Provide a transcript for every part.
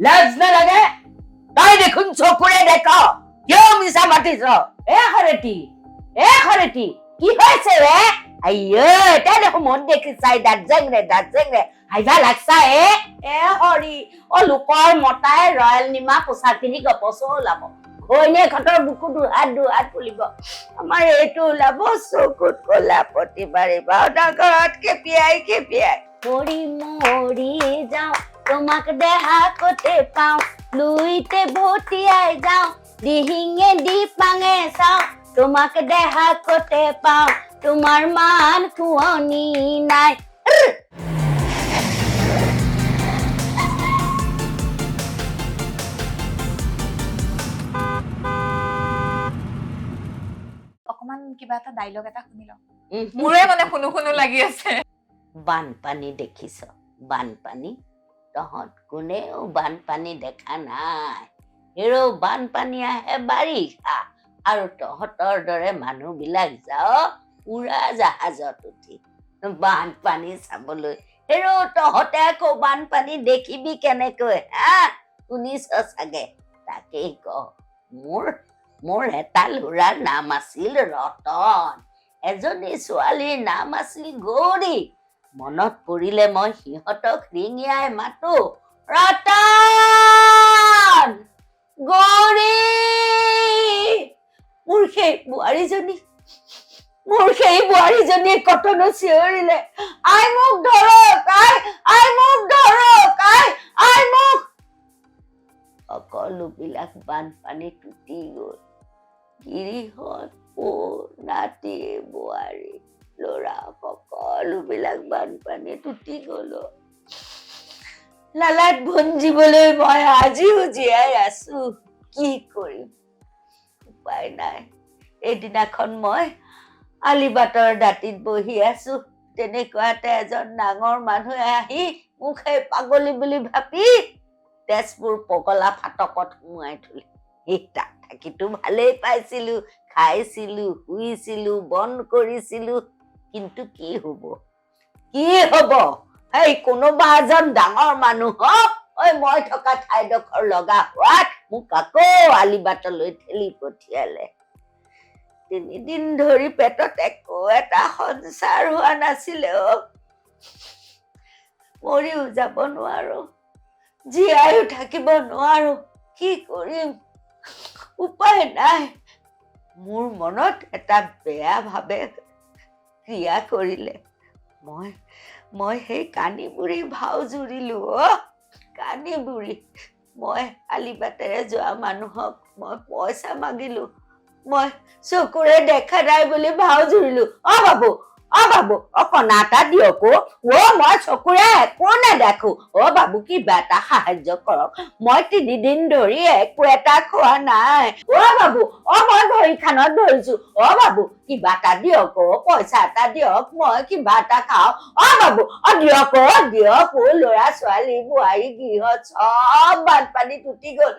লাজ নালাগে তই দেখোন চকুৰে দেখ কিয় মিছা মাতিছ এ খৰেটি কি হৈছে ৰে আইয়ো তই দেখোন মন দেখি চাই দাঁত জেংৰে হাইভা লাগছা এ হৰি লোকৰ মতাই ৰয়েল নিমা পোচাক পিন্ধি গপচো ওলাব ঘৈণীয়ে ঘৰৰ বুকু দুহাত ফুলিব আমাৰ এইটো ওলাব চকুত কলা প্ৰতিবাৰে বাৰটা ঘৰত খেপিয়াই মৰি মৰি যাওঁ তোমাক দেহা কতে পাওঁ লুইতে ভটিয়াই যাওঁ দিহিঙে দি পাঙে চাওঁ তোমাক দেহা কতে পাওঁ তোমাৰ মান শুৱনি নাই অকমান কিবা এটা ডায়লগ এটা শুনি লওঁ মোৰে মানে শুনো লাগি আছে বানপানী দেখিছ বানপানী তহঁত কোনেও বানপানী দেখা নাই হেৰৌ বানপানী আহে বাৰিষা আৰু তহঁতৰ দৰে মানুহবিলাক যাও উৰা জাহাজত উঠি বানপানী চাবলৈ হেৰৌ তহঁতে আকৌ বানপানী দেখিবি কেনেকৈ শুনিছ চাগে তাকেই ক মোৰ এটা ল'ৰাৰ নাম আছিল ৰতন এজনী ছোৱালীৰ নাম আছিল গৌৰী মনত পৰিলে মই সিহঁতক ৰিঙিয়াই মাতো ৰতন গৌৰী মোৰ সেই বোৱাৰীজনী কটনো চিঞৰিলে আই মোক ধৰক আই মোক ধৰক আই মোক সকলোবিলাক বানপানীত উটি গ'ল গিৰিহঁত নাতি বোৱাৰী ল'ৰা সকলোবিলাক বানপানীত উটি গ'ল লালাত ভঞ্জিবলৈ মই আজিও জীয়াই আছো কি কৰিম উপায় নাই এদিনাখন মই আলিবাটৰ দাঁতিত বহি আছো তেনেকুৱাতে এজন ডাঙৰ মানুহে আহি মোক সেই পাগলী বুলি ভাবি তেজপুৰ পগলা ফাটকত সোমোৱাই থলে সেই তাত থাকিতো ভালেই পাইছিলো খাইছিলো শুইছিলো বন কৰিছিলো কিন্তু কি হব এই কোনোবা এজন ডাঙৰ মানুহক মই থকা ঠাইডোখৰ লগা হোৱাত মোক আকৌ আলিবাটলৈ ঠেলি পঠিয়ালে 3 দিন ধৰি পেটত একো এটা সঞ্চাৰ হোৱা নাছিলে মৰিও যাব নোৱাৰো জীয়াইও থাকিব নোৱাৰো কি কৰিম উপায় নাই মোৰ মনত এটা বেয়া ভাবে ক্ৰিয়া কৰিলে মই সেই কানি বুঢ়ী ভাও জুৰিলো কানি বুঢ়ী মই আলিবাটেৰে যোৱা মানুহক মই পইচা মাগিলো মই চকুৰে দেখা নাই বুলি ভাও জুৰিলো বাবু কণা এটা দিয়ক মই চকুৰে একো নেদেখো বাবু কিবা এটা সাহায্য কৰক মই 3 দিন ধৰি একো এটা খোৱা নাই বাবু মই ভৰিখনত ধৰিছো বাবু কিবা এটা দিয়ক পইচা এটা দিয়ক মই কিবা এটা খাওঁ বাবু দিয়ক ল'ৰা ছোৱালী বোৱাৰী গৃহত চব বানপানীত উটি গ'ল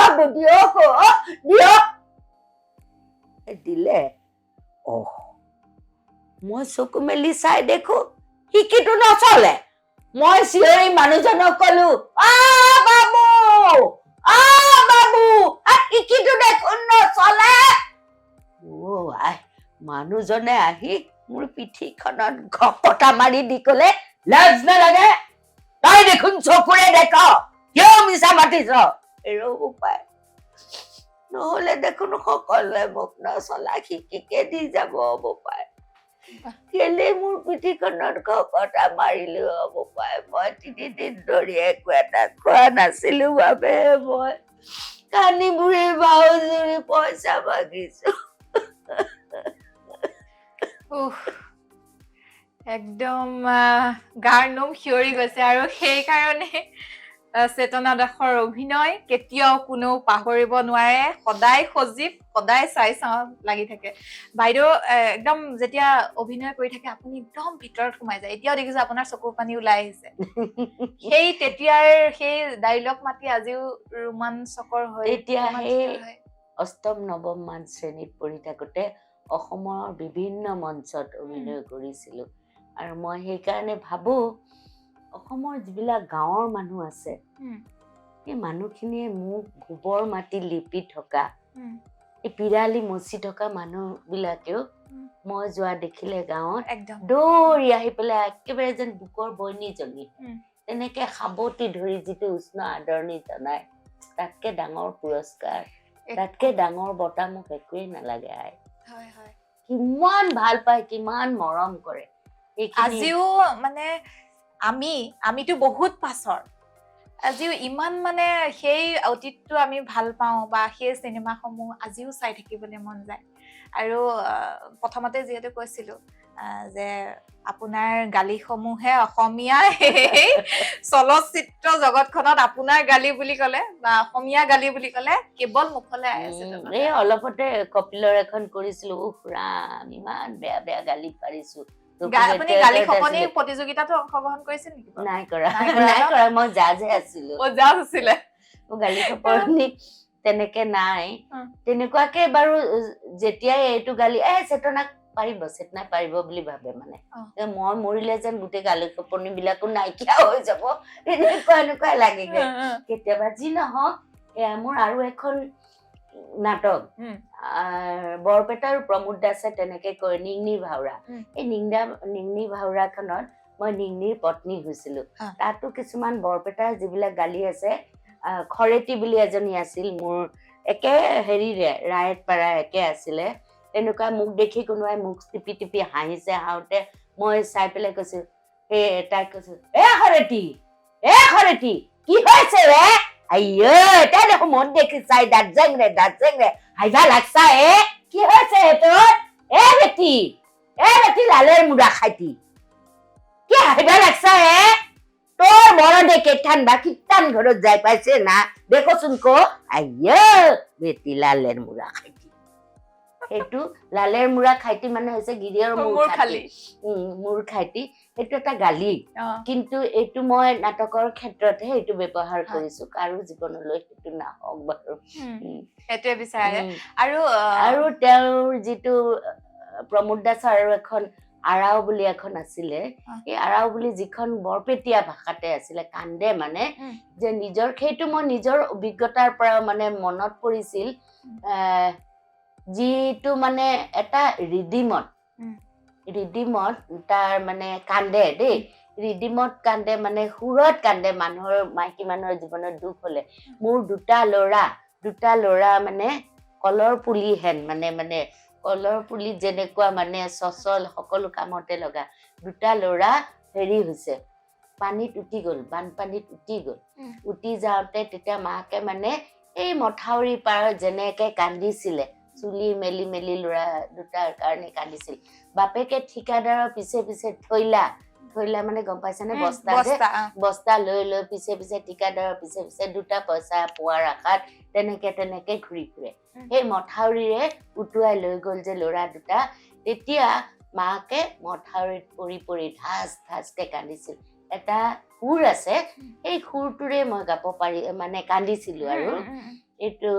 বাবু দিয়ক দিলে মই চকু মেলি চাই দেখো শিকিটো নচলে মই চিঞৰি মানুহজনক কলো বাবু শিকিটো দেখোন নচলে মানুহজনে আহি মোৰ পিঠিখনত ঘপটা মাৰি দি কলে লাজ নালাগে তই দেখোন চকুৰে দেখ কিয় মিছা মাতিছ উপায় নহলে দেখোন সকলোৱে মোক নচলা শিকিকে দি যাব বোপাই কেলে মোৰ পিঠিখনত ঘপটা মাৰিলো বোপাই মই 3 দিন ধৰি একো এটা খোৱা নাছিলো বাবে মই কানি বুঢ়ীৰ ভাও জুৰি পইচা মাগিছো একদম গাৰ নোম শিয়ৰি গৈছে আৰু সেইকাৰণে চেতনা দাসৰ অভিনয় কেতিয়াও কোনেও পাহৰিব নোৱাৰে সদায় সজীৱ সদায় চাই চাওঁ লাগি থাকে বাইদেউ একদম যেতিয়া অভিনয় কৰি থাকে আপুনি একদম ভিতৰত সোমাই যায় এতিয়াও দেখিছো আপোনাৰ চকুৰ পানী ওলাই আহিছে সেই তেতিয়াৰ সেই ডায়লগ মাতি আজিও ৰোমাঞ্চকৰ হয় এতিয়া সেই অষ্টম নৱম মান শ্ৰেণীত পঢ়ি থাকোতে অসমৰ বিভিন্ন মঞ্চত অভিনয় কৰিছিলো আৰু মই সেইকাৰণে ভাবো অসমৰ যিবিলাক গাঁৱৰ মানুহ আছে এই মানুহখিনিয়ে মোক গোবৰ মাটি লিপি থকা উম, এই পিৰালি মচি থকা মানুহ বিলাকেও উম। মই যোৱা দেখিলে গাঁৱত একদম দৌৰি আহি পেলাই একেবাৰে যেন বুকৰ বৈনীজনী উম। তেনেকে সাৱটি ধৰি যিটো উষ্ণ আদৰণি জনাই তাতকে ডাঙৰ পুৰস্কাৰ তাতকে ডাঙৰ বঁটা মোক একোৱেই নালাগে আই হয় হয় কিমান ভাল পায় কিমান মৰম কৰে আজিও মানে আমিতো বহুত পাছৰ আজিও ইমান মানে সেই অতীতটো আমি ভাল পাওঁ বা সেই চিনেমাসমূহ আজিও চাই থাকিবলৈ মন যায় আৰু প্ৰথমতে যিহেতু কৈছিলো যে আপোনাৰ গালিসমূহে অসমীয়া চলচ্চিত্ৰ জগতখনত আপোনাৰ গালি বুলি ক'লে বা অসমীয়া গালি বুলি ক'লে কেৱল মুখলৈ আহি আছে এই অলপতে কপিলৰ এখন কৰিছিলো উফ ৰাম ইমান বেয়া বেয়া গালি পাৰিছো আপুনি গালি খপনি প্ৰতিযোগিতাতো অংশগ্ৰহণ কৰিছিল নেকি নাই কৰা মই জাজে আছিলো জাজ আছিলে গালি খপনি তেনেকে নাই তেনেকুৱাকে বাৰু যেতিয়াই এইটো গালি চেতনাক চেতনাই পাৰিব বুলি ভাবে মানে মই মৰিলে যেন গোটেই গালি খপনি বিলাকো নাইকিয়া হৈ যাব এনেকুৱা লাগেগে কেতিয়াবা যি নহওক মোৰ আৰু এখন নাটক বৰপেটাৰ প্ৰমোদ দাসে তেনেকে কয় নিংনি ভাওৰা এই নিংনি ভাওৰাখনত মই নিংনিৰ পত্নী হৈছিলো তাতো কিছুমান বৰপেটাৰ যিবিলাক গালি আছে খৰেতি বুলি এজনী আছিল মোৰ একে হেৰিৰে ৰায়ত পাৰা একে আছিলে তেনেকুৱা মুখ দেখি কোনোবাই মুখ টিপি টিপি হাঁহিছে হাওঁতে মই চাই পেলাই কৈছো তাইক কৈছো খৰেতি কি হৈছে ৰে আইয়ো তাই দেখো মন দেখি চাই দাঁত জেংৰে হাইভা লাগছা কি হৈছে তোৰ বেটি লালেৰ মুড়া খাইতি কি হাইভা লাগছা তোৰ মৰদে কেইটান বা কিটান ঘৰত যাই পাইছে না দেখোচোন ক আইয়ো বেটি লালেৰ মুড়া খাইতি সেইটো লালেৰ মুড়া খাইতি মানে হৈছে গিৰিয়ৰ মূৰ খাইতি সেইটো এটা গালি কিন্তু এইটো মই নাটকৰ ক্ষেত্ৰতহে এইটো ব্যৱহাৰ কৰিছো কাৰো জীৱনলৈ সেইটো নাহক বাৰু সেইটোৱে বিচাৰে আৰু তেওঁৰ যিটো প্ৰমোদ দাসৰ আৰু এখন আৰাও বুলি এখন আছিলে এই আৰাও বুলি যিখন বৰপেটীয়া ভাষাতে আছিলে কান্দে মানে যে নিজৰ সেইটো মই নিজৰ অভিজ্ঞতাৰ পৰা মানে মনত পৰিছিল যিটো মানে এটা ৰিডিমত তাৰ মানে কান্দে দেই ৰিডিমত কান্দে মানে সুৰত কান্দে মানুহৰ মাইকী মানুহৰ জীৱনত দুখ হলে মোৰ দুটা ল'ৰা মানে কলৰ পুলি হেন মানে কলৰ পুলি যেনেকুৱা মানে সচল সকলো কামতে লগা দুটা ল'ৰা হেৰি হৈছে পানীত উটি গ'ল বানপানীত উটি যাওঁতে তেতিয়া মাকে মানে এই মথাউৰি পাৰত যেনেকে কান্দিছিলে চুলি মেলি ল'ৰা দুটাৰ কাৰণে কান্দিছিল বাপেকে ঠিকাদাৰৰ পিছে পিছে থৈলা মানে গম পাইছানে বস্তা লৈ পিছে ঠিকাদাৰৰ পিছে দুটা পইচা পোৱাৰ আশাত তেনেকে ঘূৰি ফুৰে সেই মথাউৰিৰে উটুৱাই লৈ গ'ল যে ল'ৰা দুটা তেতিয়া মাকে মথাউৰিত পৰি ধাচকে কান্দিছিল এটা সুৰ আছে এই সুৰটোৰে মই গাব পাৰি মানে কান্দিছিলো আৰু এইটো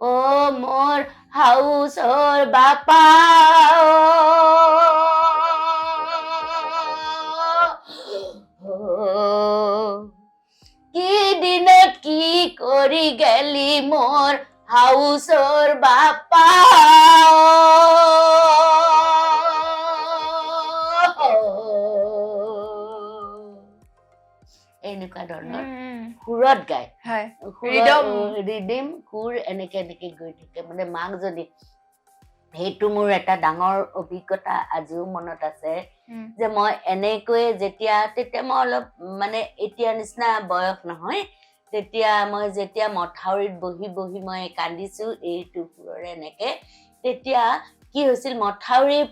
ও মোৰ হাউচৰ বাপা কি দিনত কি কৰি গেলি মোৰ হাউচৰ বাপা এনেকুৱা ধৰণৰ সুৰত গায় ৰিডিম সুৰ এনেকে গৈ থাকে মানে মাক যদি সেইটো মোৰ এটা ডাঙৰ অভিজ্ঞতা আজিও মনত আছে যে মই এনেকৈয়ে তেতিয়া মই অলপ মানে এতিয়া নিচিনা বয়স নহয় তেতিয়া মই যেতিয়া মথাউৰিত বহি মই কান্দিছো এইটো সুৰৰে এনেকে তেতিয়া কি হৈছিল মথাউৰিৰ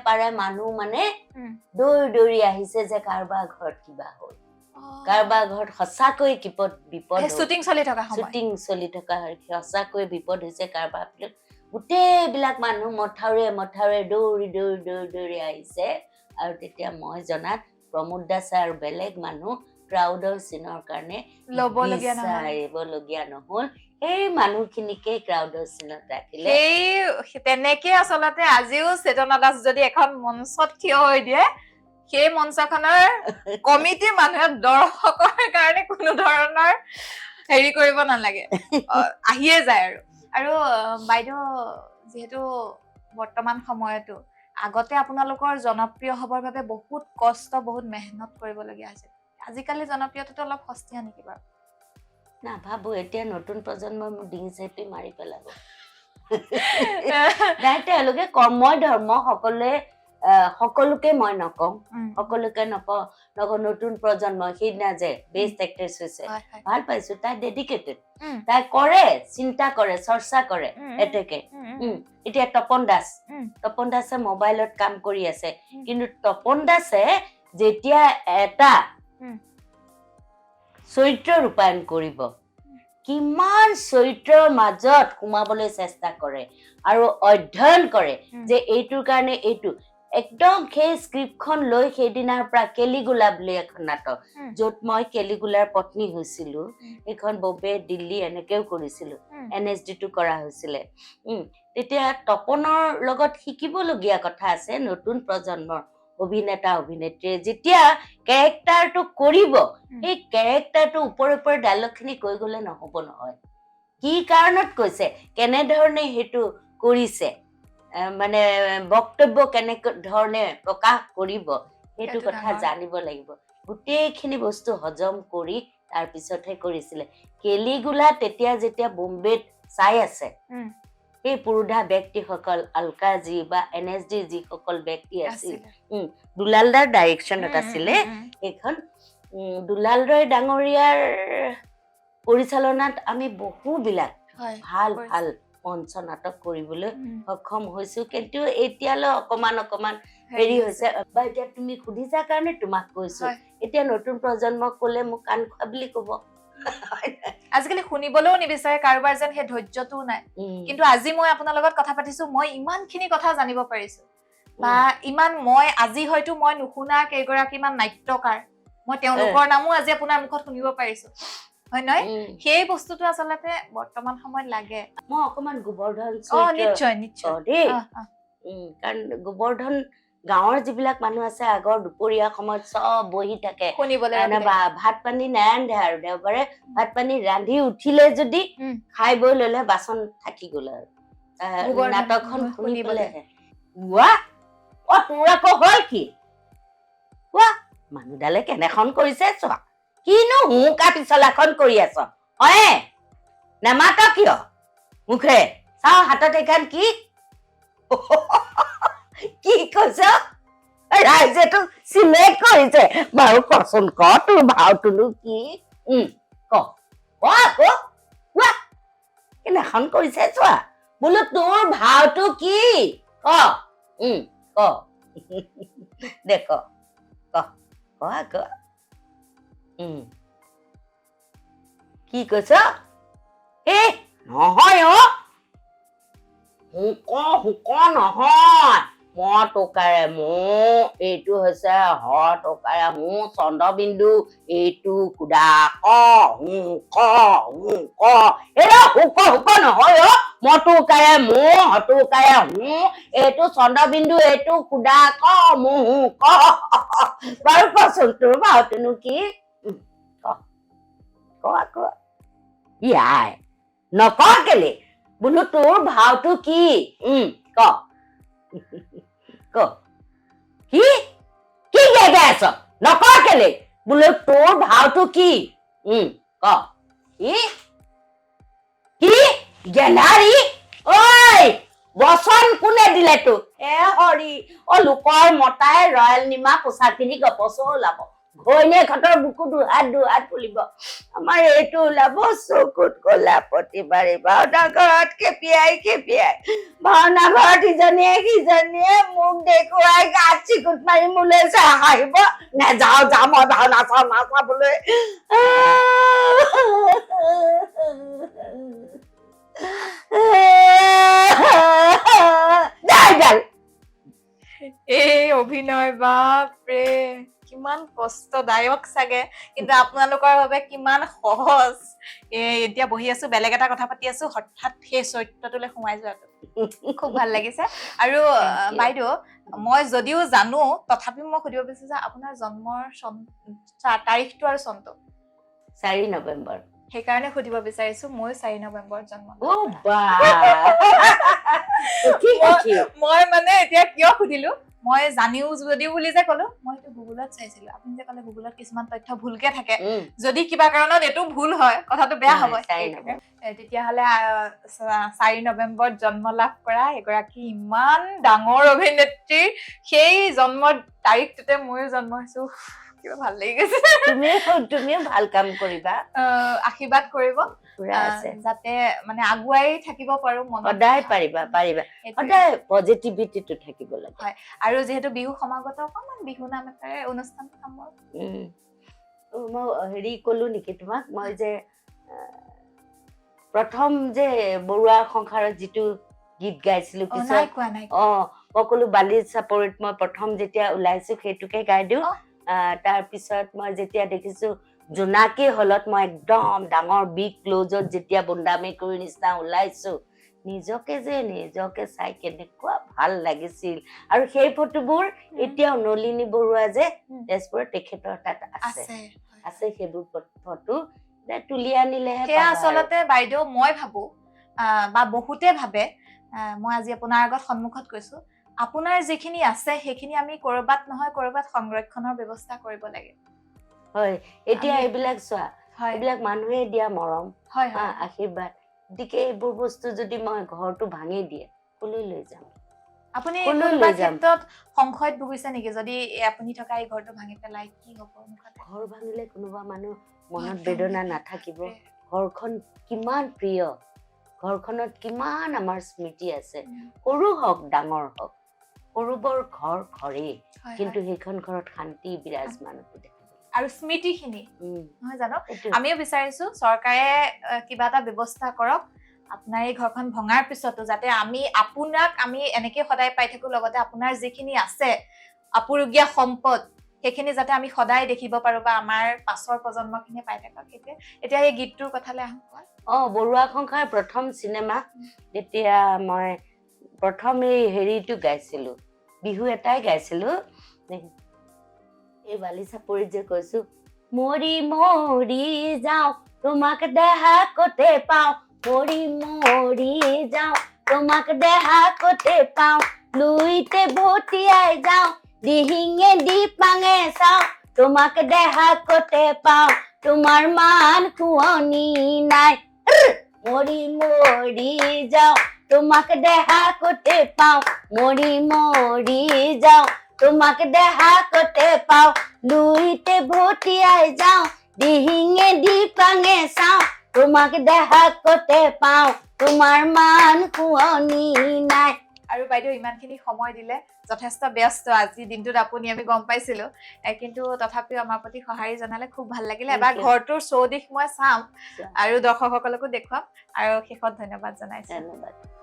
পাৰে মানুহ মানে দৌৰি আহিছে যে কাৰোবাৰ ঘৰত কিবা হ'ল কাৰোবাৰ ঘৰত সঁচাকৈ বিপদ শ্বুটিং চলি থকা সঁচাকৈ বিপদ হৈছে কাৰোবাৰ গোটেইবিলাক মানুহ মথাউৰিয়ে দৌৰি আহিছে আৰু তেতিয়া মই জনাত প্ৰমোদ দাস আৰু বেলেগ মানুহ ক্ৰাউডৰ চিনৰ কাৰণে ল'বলগীয়া নহল সেই মানুহখিনিকে ক্ৰাউডৰ চিনত ৰাখিলে তেনেকে আচলতে আজিও চেতনা দাস যদি এখন মঞ্চত থিয় হৈ দিয়ে সেই মঞ্চখনৰ কমিটিৰ মানুহে দৰ্শকৰ কাৰণে কোনো ধৰণৰ হেৰি কৰিব নালাগে আহিয়ে যায় আৰু বাইদেউ যিহেতু বৰ্তমান সময়তো আগতে আপোনালোকৰ জনপ্ৰিয় হবৰ বাবে বহুত কষ্ট বহুত মেহনত কৰিবলগীয়া হৈছে আজিকালি জনপ্ৰিয়তাটো অলপ সস্তীয়া নেকি বাৰু নাভাবো এতিয়া নতুন প্ৰজন্মই মোৰ ডিঙি চেপি মাৰি পেলাব নাই তেওঁলোকে কৰ্মই ধৰ্ম সকলোকে মই নকম সকলোকে নকওঁ নতুন প্ৰজন্ম সেইদিনা যে বেষ্ট এক্ট্ৰেছ হৈছে ভাল পাইছো তাই ডেডিকেটেড তাই কৰে চিন্তা কৰে চৰ্চা কৰে এতেকে এতিয়া তপন দাসে মোবাইলত কাম কৰি আছে কিন্তু তপন দাসে যেতিয়া এটা চৰিত্ৰ ৰূপায়ণ কৰিব কিমান চৰিত্ৰৰ মাজত সোমাবলৈ চেষ্টা কৰে আৰু অধ্যয়ন কৰে যে এইটোৰ কাৰণে এইটো একদম সেই স্ক্ৰিপ্টখন লৈ সেইদিনাৰ পৰা কেলিগুলা বুলি এখন নাটক য'ত মই কেলিগুলাৰ পত্নী হৈছিলো এইখন বম্বে দিল্লী এনেকেও কৰিছিলো NSD-টো কৰা হৈছিলে তেতিয়া তপনৰ লগত শিকিবলগীয়া কথা আছে নতুন প্ৰজন্মৰ অভিনেতা অভিনেত্ৰীয়ে যেতিয়া কেৰেক্টাৰটো কৰিব এই কেৰেক্টাৰটো ওপৰে ডায়লগখিনি কৈ গলে নহব নহয় কি কাৰণত কৈছে কেনেধৰণে সেইটো কৰিছে মানে বক্তব্য কেনে ধৰণে প্ৰকাশ কৰিব সেইটো কথা জানিব লাগিব গোটেইখিনি বস্তু হজম কৰি তাৰ পিছতহে কৰিছিলে কেলিগুলা তেতিয়া যেতিয়া বোম্বেত চাই আছে এই পুৰুধা ব্যক্তিসকল আলকাজি বা NSD যিসকল ব্যক্তি আছিল দুলালদাৰ ডাইৰেকশ্যনত আছিলে এইখন দুলাল ৰয় ডাঙৰীয়াৰ পৰিচালনাত আমি বহুবিলাক ভাল ভাল মঞ্চ নাটক কৰিবলৈ সক্ষম হৈছো কিন্তু এতিয়ালৈ অকমান হেৰি হৈছে বা এতিয়া তুমি সুধিছা কাৰণে তোমাক কৈছো এতিয়া নতুন প্ৰজন্মক কলে মোক কাণ খোৱা বুলি কব আজিকালি শুনিবলৈও নিবিচাৰে কাৰোবাৰ যেন সেই ধৈৰ্য্যটোও নাই কিন্তু আজি মই আপোনাৰ লগত কথা পাতিছো মই ইমানখিনি কথা জানিব পাৰিছো বা ইমান মই আজি হয়তো মই নুশুনা কেইগৰাকীমান নাট্যকাৰ মই তেওঁলোকৰ নামো আজি আপোনাৰ মুখত শুনিব পাৰিছো হয় নহয় সেই বস্তুটো আচলতে বৰ্তমান সময়ত লাগে মই অকমান গোবৰ্ধন নিশ্চয় কাৰণ গোবৰ্ধন গাঁৱৰ যিবিলাক মানুহ আছে আগৰ দুপৰীয়া সময়ত চব বহি থাকে ভাত পানী নাৰান্ধে আৰু দেওবাৰে ভাত পানী ৰান্ধি উঠিলে যদি খাই বৈ ললে বাচন থাকি গল আৰু নাটকখন শুনি পেলেহে তোৰ আকৌ হল কি মানুহডালে কেনেখন কৰিছে চোৱা কিনো হুকা পিছলাখন কৰি আছ নেমাত কিয় মুখে চাও হাতত এখন কি কি কৈছ ৰাইজেতো চিলেক্ট কৰিছে বাৰু কচোন ক তোৰ ভাওটোনো কি কেনেখন কৰিছে চোৱা বোলো তোৰ ভাওটো কি ক দে ক কি কৈছ নহয় হুক নহয় মই টকাৰে মোৰ এইটো হৈছে টকাৰে মোৰ চন্দ্ৰবিন্দু এইটো কুদা হুক নহয় মই টকাৰে মোৰ হটুকাৰে এইটো চন্দ্ৰবিন্দু এইটো কুদা হুক বাৰু কচোন তোৰ ভাওটোনো কি ইয়াই নক কেলে বোলো তোৰ ভাওটো কি কি গাই আছ নক কেলে বোলো তোৰ ভাওটো কি গেন্ধাৰী ঐ বচন কোনে দিলে তোক হৰি লোকৰ মতাই ৰয়েল নিমা পোচাক পিন্ধি গপচো ওলাব ঘৈণীয়েকহঁতৰ বুকু দুহাত ফুলিব আমাৰ এইটো ওলাব চকুত কলা প্ৰতিবাৰে ভাওনা ঘৰত খেপিয়াই ভাওনা ঘৰত ইজনীয়ে সিজনীয়ে মোক দেখুৱাই গাত চিকুট মাৰি মোলৈ হাঁহিব নেযাও মই ভাওনা চাবলৈ এই অভিনয় বাপৰে কিমান কষ্টদায়ক চাগে কিন্তু আপোনালোকৰ বাবে কিমান সহজ এতিয়া বহি আছো বেলেগ এটা কথা পাতি আছো হঠাৎ সেই চৰিত্ৰটোলৈ সোমাই যোৱাটো খুব ভাল লাগিছে আৰু বাইদেউ মই যদিও জানো তথাপি মই সুধিব বিচাৰিছো যে আপোনাৰ জন্মৰ তাৰিখটো আৰু চনটো 4 নৱেম্বৰ সেইকাৰণে সুধিব বিচাৰিছো মই 4 নৱেম্বৰত জন্ম মই মানে এতিয়া কিয় সুধিলো মই জানিও যদিও বুলি যে কলো মই এইটো গুগলত চাইছিলো আপুনি যে কলে গুগলত কিছুমান তথ্য ভুলকে থাকে যদি কিবা কাৰণত এইটো ভুল হয় কথাটো বেয়া হ'ব তেতিয়াহ'লে 4 নৱেম্বৰত জন্ম লাভ কৰা এগৰাকী ইমান ডাঙৰ অভিনেত্ৰী সেই জন্মৰ তাৰিখটোতে ময়ো জন্ম হৈছো কিবা ভাল লাগি গৈছে তুমিও ভাল কাম কৰিবা আশীৰ্বাদ কৰিব যাতে মানে আগুৱাই থাকিব পাৰো সদায় পাৰিবা সদায় পজিটিভিটিটো থাকিব লাগে হয় আৰু যেহেতু বিহু সমাগত অকমান বিহু নাম এটাৰে অনুষ্ঠানটো সামৰো মই হেৰি কলো নেকি তোমাক মই যে প্ৰথম যে বৰুৱা সংসাৰত যিটো গীত গাইছিলো নাই কোৱা মই কলো বালিৰ চাপৰিত মই প্ৰথম যেতিয়া ওলাইছো সেইটোকে গাই দিওঁ তাৰ পিছত মই যেতিয়া দেখিছো জোনাকী হলত মই একদম ডাঙৰ বিগ ক্লোজত যেতিয়া বুন্দামি কৰি নিচিনা ওলাইছো নিজকে চাই কেনেকুৱা ভাল লাগিছিল আৰু সেই ফটোবোৰ এতিয়াও নলিনী বৰুৱা যে তেজপুৰত তেখেতৰ তাত আছে সেইবোৰ ফটো তুলি আনিলেহে সেয়া আচলতে বাইদেউ মই ভাবো বা বহুতে ভাবে মই আজি আপোনাৰ আগত সন্মুখত কৈছো আপোনাৰ যিখিনি আছে সেইখিনি আমি কৰবাত নহয় কৰবাত সংৰক্ষণৰ ব্যৱস্থা কৰিব লাগে হয় এতিয়া এইবিলাক চোৱা এইবিলাক মানুহে দিয়া মৰম আশীৰ্বাদ গতিকে এইবোৰ বস্তু যদি মই ঘৰটো ভাঙি দিয়ে কলৈ লৈ যাম আপুনি কোনোবা ক্ষেত্ৰত সংশয়ত ভুগিছে নেকি যদি আপুনি থকা এই ঘৰটো ভাঙি পেলাই কি হ'ব ঘৰ ভাঙিলে কোনোবা মানুহ মনত বেদনা নাথাকিব ঘৰখন কিমান প্ৰিয় ঘৰখনত কিমান আমাৰ স্মৃতি আছে সৰু হওক ডাঙৰ হওক সৰু বৰ ঘৰেই কিন্তু সেইখন ঘৰত শান্তি বিৰাজমান আৰু স্মৃতিখিনি নহয় জানো আমিও বিচাৰিছো চৰকাৰে কিবা এটা ব্যৱস্থা কৰক আপোনাৰ এই ঘৰখন ভঙাৰ পিছতো যাতে আমি এনেকে সদায় পাই থাকো লগতে আপোনাৰ যিখিনি আছে আপুৰুগীয়া সম্পদ সেইখিনি যাতে আমি সদায় দেখিব পাৰো বা আমাৰ পাছৰ প্ৰজন্মখিনিয়ে পাই থাকক এতিয়া এই গীতটোৰ কথালৈ আহোঁ বৰুৱা সংসাৰ প্ৰথম চিনেমা তেতিয়া মই প্ৰথম এই হেৰিটো গাইছিলো বিহু এটাই গাইছিলো এই বালি চাপৰিত যে কৈছো মৰি মৰি যাওঁ তোমাক দেহা কতে পাওঁ মৰি মৰি যাওঁ তোমাক দেহা কতে পাওঁ লুইতে ভটিয়াই যাওঁ দিহিঙে দি পাঙে চাওঁ তোমাক দেহা কতে পাওঁ তোমাৰ মান শুৱনি নাই মৰি মৰি যাওঁ তোমাক দেহা কতে পাওঁ মৰি মৰি যাওঁ তোমাক দেহা কতে পাওঁ লুইতে ভটিয়াই যাওঁ দিহিঙে দি পাঙে চাওঁ তোমাক দেহা কতে পাওঁ তোমাৰ মান শুৱনি নাই আৰু বাইদেউ ইমানখিনি সময় দিলে যথেষ্ট ব্যস্ত আজি দিনটোত আপুনি আমি গম পাইছিলো কিন্তু তথাপিও আমাৰ প্ৰতি সঁহাৰি জনালে খুব ভাল লাগিলে এবাৰ ঘৰটোৰ চৌদিশ মই চাম আৰু দৰ্শকসকলকো দেখুৱাম আৰু শেষত ধন্যবাদ জনাইছো ধন্যবাদ